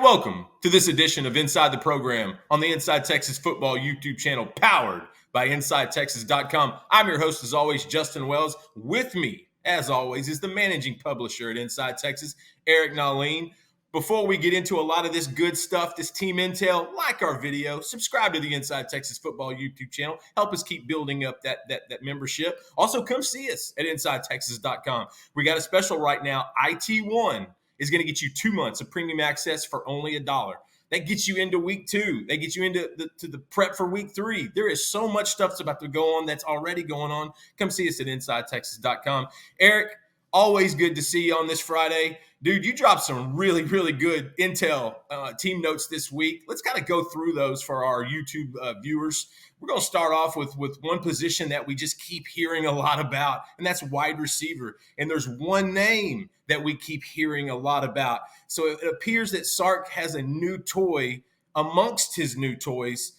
welcome to this edition of Inside the Program on the Inside Texas Football YouTube channel powered by InsideTexas.com. I'm your host, as always, Justin Wells. With me, as always, is the managing publisher at Inside Texas, Eric Nalin. Before we get into a lot of this good stuff, this team intel, like our video, subscribe to the Inside Texas Football YouTube channel. Help us keep building up that membership. Also, come see us at InsideTexas.com. We got a special right now. IT1 is going to get you 2 months of premium access for only $1. That gets you into week 2. That gets you into the prep for week 3. There is so much stuff that's about to go on that's already going on. Come see us at InsideTexas.com. Eric, always good to see you on this Friday. Dude, you dropped some really, really good intel team notes this week. Let's kind of go through those for our YouTube viewers. We're going to start off with one position that we just keep hearing a lot about, and that's wide receiver. And there's one name that we keep hearing a lot about. So it appears that Sark has a new toy amongst his new toys.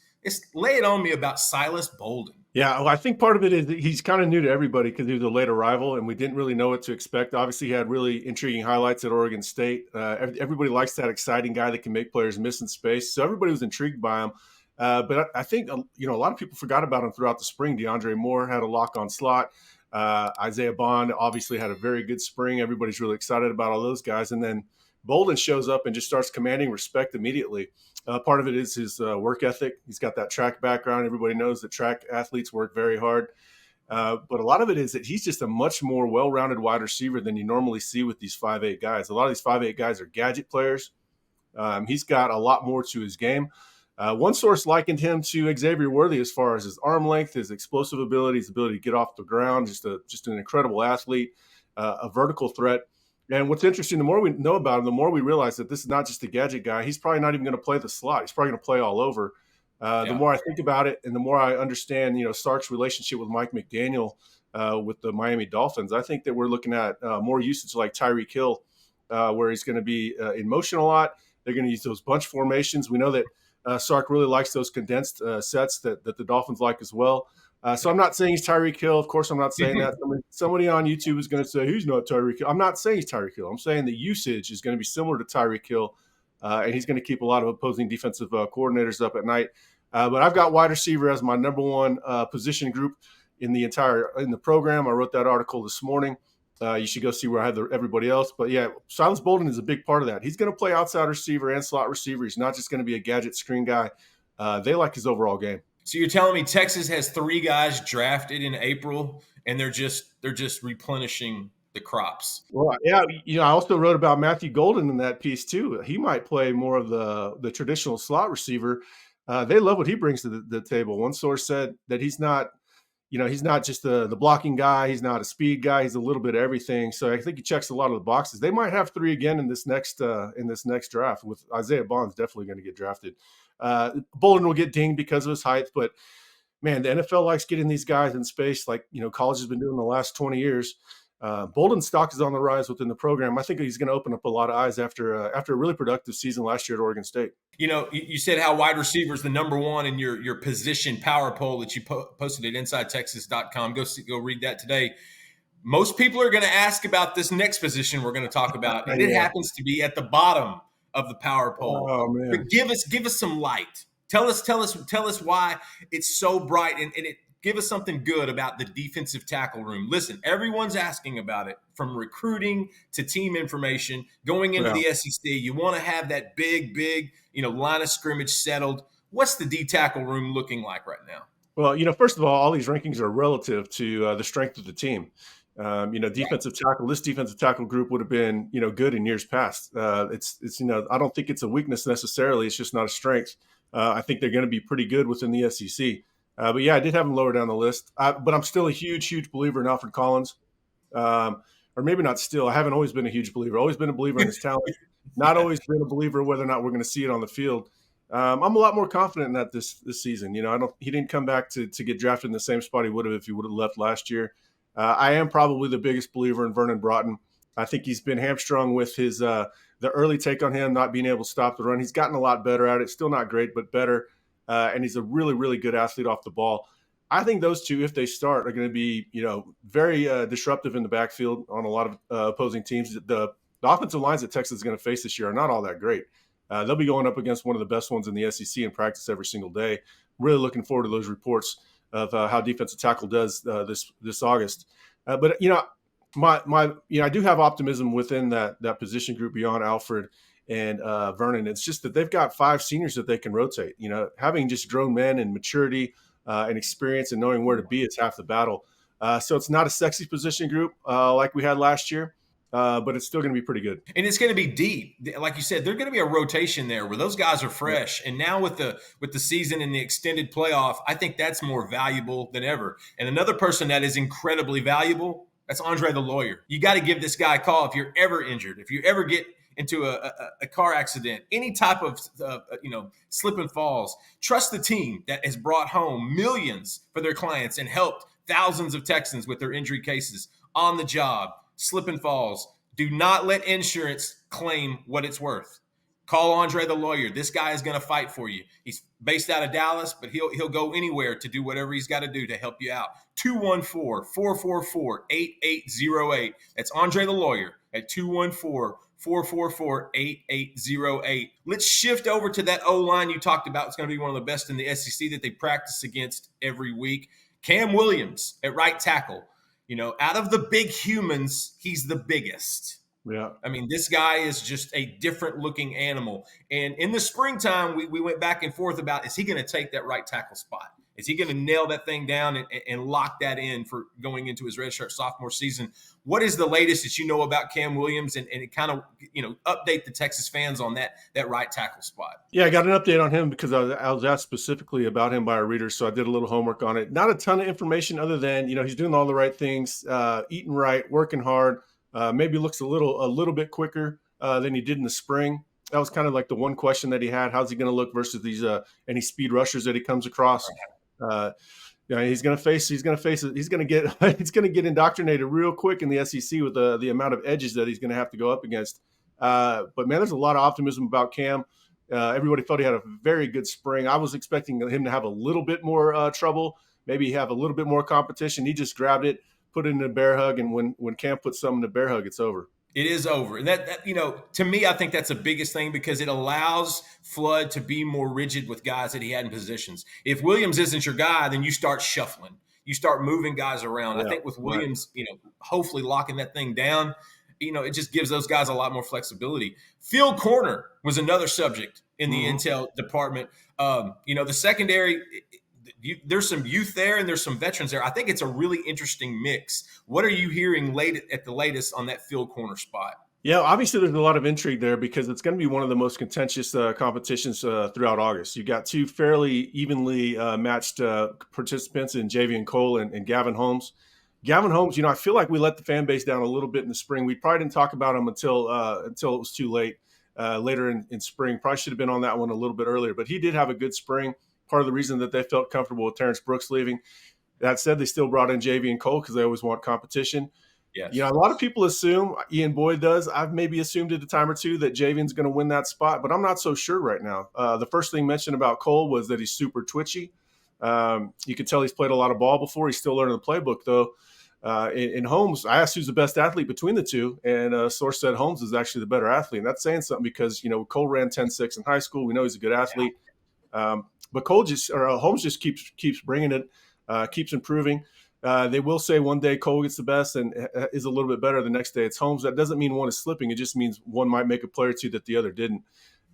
Lay it on me about Silas Bolden. Yeah, well, I think part of it is that he's kind of new to everybody because he was a late arrival, and we didn't really know what to expect. Obviously, he had really intriguing highlights at Oregon State. Everybody likes that exciting guy that can make players miss in space, so everybody was intrigued by him. But I think a lot of people forgot about him throughout the spring. DeAndre Moore had a lock-on slot. Isaiah Bond obviously had a very good spring. Everybody's really excited about all those guys. And then Bolden shows up and just starts commanding respect immediately. Part of it is his work ethic. He's got that track background. Everybody knows that track athletes work very hard. But a lot of it is that he's just a much more well-rounded wide receiver than you normally see with these 5'8 guys. A lot of these 5'8 guys are gadget players. He's got a lot more to his game. One source likened him to Xavier Worthy as far as his arm length, his explosive ability, his ability to get off the ground, just an incredible athlete, a vertical threat. And what's interesting, the more we know about him, the more we realize that this is not just a gadget guy. He's probably not even going to play the slot. He's probably going to play all over. The more I think about it and the more I understand, Sark's relationship with Mike McDaniel with the Miami Dolphins, I think that we're looking at more usage like Tyreek Hill, where he's going to be in motion a lot. They're going to use those bunch formations. We know that Sark really likes those condensed sets that the Dolphins like as well. So I'm not saying he's Tyreek Hill. Of course, I'm not saying that. Somebody on YouTube is going to say he's not Tyreek Hill. I'm not saying he's Tyreek Hill. I'm saying the usage is going to be similar to Tyreek Hill, and he's going to keep a lot of opposing defensive coordinators up at night. But I've got wide receiver as my number one position group in the program. I wrote that article this morning. You should go see where I have everybody else. But, yeah, Silas Bolden is a big part of that. He's going to play outside receiver and slot receiver. He's not just going to be a gadget screen guy. They like his overall game. So you're telling me Texas has 3 guys drafted in April, and they're just replenishing the crops. Well, yeah, I also wrote about Matthew Golden in that piece too. He might play more of the traditional slot receiver. They love what he brings to the table. One source said that he's not just the blocking guy. He's not a speed guy. He's a little bit of everything. So I think he checks a lot of the boxes. They might have 3 again in this next draft. With Isaiah Bond's definitely going to get drafted. Bolden will get dinged because of his height, but man, the NFL likes getting these guys in space like, college has been doing the last 20 years. Bolden's stock is on the rise within the program. I think he's going to open up a lot of eyes after a really productive season last year at Oregon State. You said how wide receiver is the number one in your position power poll that you posted at InsideTexas.com. Go read that today. Most people are going to ask about this next position we're going to talk about, and it happens to be at the bottom of the power poll. Oh, man. But give us some light. Tell us why it's so bright, and give us something good about the defensive tackle room. Listen, everyone's asking about it, from recruiting to team information going into the SEC. You want to have that big, line of scrimmage settled. What's the D tackle room looking like right now? Well, first of all these rankings are relative to the strength of the team. Defensive tackle. This defensive tackle group would have been, good in years past. It's I don't think it's a weakness necessarily. It's just not a strength. I think they're going to be pretty good within the SEC. But yeah, I did have them lower down the list. But I'm still a huge believer in Alfred Collins. Or maybe not still. I haven't always been a huge believer. Always been a believer in his talent. Not always been a believer whether or not we're going to see it on the field. I'm a lot more confident in that this season. He didn't come back to get drafted in the same spot he would have if he would have left last year. I am probably the biggest believer in Vernon Broughton. I think he's been hamstrung with his the early take on him not being able to stop the run. He's gotten a lot better at it. Still not great, but better. And he's a really, really good athlete off the ball. I think those two, if they start, are going to be, very disruptive in the backfield on a lot of opposing teams. The offensive lines that Texas is going to face this year are not all that great. They'll be going up against one of the best ones in the SEC in practice every single day. Really looking forward to those reports of how defensive tackle does this August. But I do have optimism within that position group beyond Alfred and Vernon. It's just that they've got 5 seniors that they can rotate. Having just grown men and maturity and experience and knowing where to be is half the battle. So it's not a sexy position group like we had last year. But it's still going to be pretty good. And it's going to be deep. Like you said, there's going to be a rotation there where those guys are fresh. And now with the season and the extended playoff, I think that's more valuable than ever. And another person that is incredibly valuable, that's Andre the Lawyer. You got to give this guy a call if you're ever injured, if you ever get into a car accident, any type of slip and falls. Trust the team that has brought home millions for their clients and helped thousands of Texans with their injury cases on the job. Slip and falls. Do not let insurance claim what it's worth. Call Andre the Lawyer. This guy is going to fight for you. He's based out of Dallas, but he'll go anywhere to do whatever he's got to do to help you out. 214-444-8808. That's Andre the Lawyer at 214-444-8808. Let's shift over to that O-line you talked about. It's going to be one of the best in the SEC that they practice against every week. Cam Williams at right tackle. Out of the big humans, he's the biggest. Yeah. I mean, this guy is just a different looking animal. And in the springtime, we went back and forth about, is he going to take that right tackle spot? Is he going to nail that thing down and lock that in for going into his redshirt sophomore season? What is the latest that you know about Cam Williams and kind of, update the Texas fans on that right tackle spot? Yeah, I got an update on him because I was asked specifically about him by a reader, so I did a little homework on it. Not a ton of information other than, he's doing all the right things, eating right, working hard, maybe looks a little bit quicker than he did in the spring. That was kind of like the one question that he had. How's he going to look versus these any speed rushers that he comes across? He's going to get indoctrinated real quick in the SEC with the amount of edges that he's going to have to go up against. But man, there's a lot of optimism about Cam. Everybody felt he had a very good spring. I was expecting him to have a little bit more trouble, maybe have a little bit more competition. He just grabbed it, put it in a bear hug, and when Cam puts something in a bear hug, it's over. It is over. And that to me, I think that's the biggest thing because it allows Flood to be more rigid with guys that he had in positions. If Williams isn't your guy, then you start shuffling. You start moving guys around. Yeah, I think with Williams, right, hopefully locking that thing down, it just gives those guys a lot more flexibility. Field corner was another subject in the intel department. The secondary, there's some youth there and there's some veterans there. I think it's a really interesting mix. What are you hearing at the latest on that field corner spot? Yeah, obviously there's a lot of intrigue there because it's going to be one of the most contentious competitions throughout August. You got 2 fairly evenly matched participants in Javian Cole and Gavin Holmes. Gavin Holmes, I feel like we let the fan base down a little bit in the spring. We probably didn't talk about him until it was too late later in spring. Probably should have been on that one a little bit earlier, but he did have a good spring. Part of the reason that they felt comfortable with Terrence Brooks leaving. That said, they still brought in Javian Cole because they always want competition. Yes. A lot of people assume, Ian Boyd does, I've maybe assumed at a time or two that Javian's going to win that spot, but I'm not so sure right now. The first thing mentioned about Cole was that he's super twitchy. You can tell he's played a lot of ball before. He's still learning the playbook, though. In Holmes, I asked who's the best athlete between the two, and a source said Holmes is actually the better athlete. And that's saying something because, Cole ran 10.6 in high school. We know he's a good athlete. Yeah. But Holmes just keeps bringing it, keeps improving. They will say one day Cole gets the best and is a little bit better. The next day it's Holmes. That doesn't mean one is slipping. It just means one might make a play or two that the other didn't.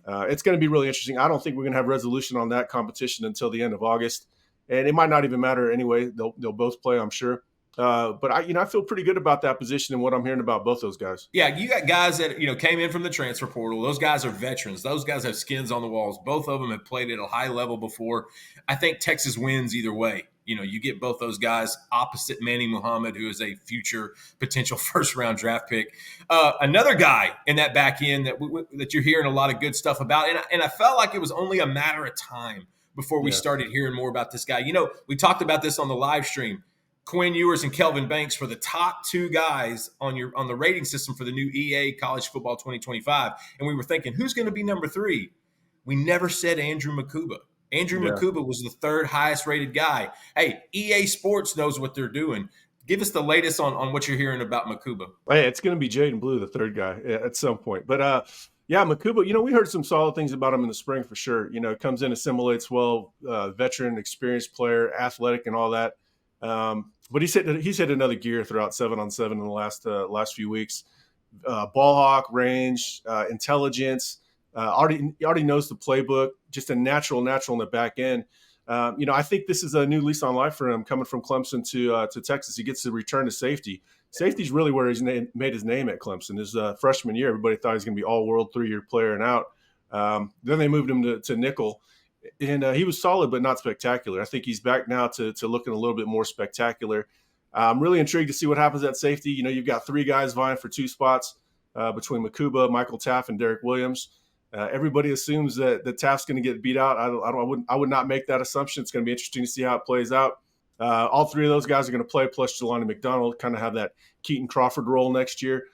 It's going to be really interesting. I don't think we're going to have resolution on that competition until the end of August, and it might not even matter anyway. They'll both play, I'm sure. But I feel pretty good about that position and what I'm hearing about both those guys. Yeah, you got guys that came in from the transfer portal. Those guys are veterans. Those guys have skins on the walls. Both of them have played at a high level before. I think Texas wins either way. You get both those guys opposite Manny Muhammad, who is a future potential first-round draft pick. Another guy in that back end that you're hearing a lot of good stuff about, and I felt like it was only a matter of time before we started hearing more about this guy. We talked about this on the live stream. Quinn Ewers and Kelvin Banks for the top 2 guys on the rating system for the new EA College Football 2025. And we were thinking, who's going to be number 3? We never said Andrew Mukuba. Andrew Mukuba was the 3rd highest rated guy. Hey, EA Sports knows what they're doing. Give us the latest on what you're hearing about Mukuba. Hey, it's going to be Jaden Blue, the 3rd guy at some point. But Yeah, Mukuba, we heard some solid things about him in the spring for sure. Comes in, assimilates well, veteran, experienced player, athletic, and all that. But he's hit another gear throughout 7-on-7 in the last few weeks. Ball hawk, range, intelligence. He already knows the playbook. Just a natural in the back end. I think this is a new lease on life for him coming from Clemson to Texas. He gets to return to safety. Safety's really where he's made his name at Clemson. His freshman year, everybody thought he was going to be all-world 3-year player and out. Then they moved him to nickel, and he was solid but not spectacular. I think he's back now to looking a little bit more spectacular. I'm really intrigued to see what happens at safety. You've got 3 guys vying for 2 spots between Mukuba, Michael Taft, and Derek Williams. Everybody assumes that Taft's going to get beat out. I would not make that assumption. It's going to be interesting to see how it plays out. All 3 of those guys are going to play, plus Jelani McDonald, kind of have that Keaton Crawford role next year.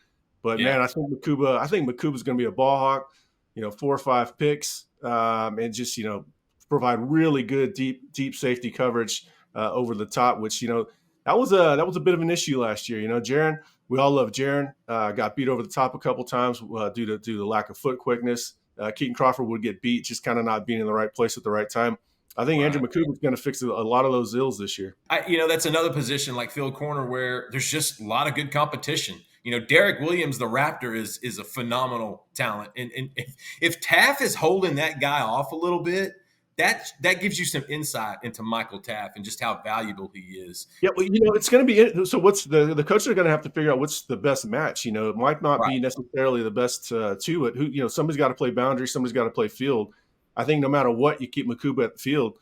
But man, I think Mukuba's going to be a ball hawk. 4 or 5 picks, and just provide really good deep safety coverage over the top. Which that was a bit of an issue last year. Jaron, we all love Jaron. Got beat over the top a couple times due to the lack of foot quickness. Keaton Crawford would get beat, just kind of not being in the right place at the right time. I think Andrew Mukuba is going to fix a lot of those ills this year. That's another position like field corner where there's just a lot of good competition. Derek Williams, the Raptor, is a phenomenal talent. And if Taft is holding that guy off a little bit, that gives you some insight into Michael Taft and just how valuable he is. Yeah, well, it's going to be so. What's the coaches are going to have to figure out what's the best match. It might not be necessarily the best two, but somebody's got to play boundary, somebody's got to play field. I think no matter what, you keep Mukuba at the field.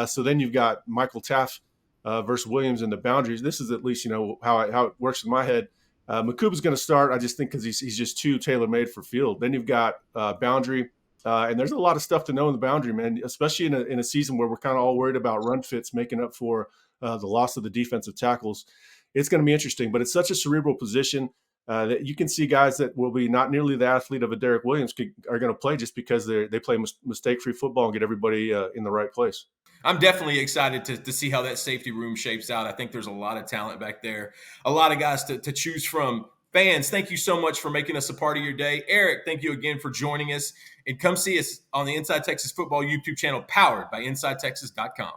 So then you've got Michael Taft versus Williams in the boundaries. This is at least how it works in my head. Mukuba's going to start. I just think because he's just too tailor made for field. Then you've got boundary. And there's a lot of stuff to know in the boundary, man, especially in a season where we're kind of all worried about run fits making up for the loss of the defensive tackles. It's going to be interesting, but it's such a cerebral position that you can see guys that will be not nearly the athlete of a Derek Williams are going to play just because they play mistake-free football and get everybody in the right place. I'm definitely excited to see how that safety room shapes out. I think there's a lot of talent back there, a lot of guys to choose from. Fans, thank you so much for making us a part of your day. Eric, thank you again for joining us. And come see us on the Inside Texas Football YouTube channel, powered by InsideTexas.com.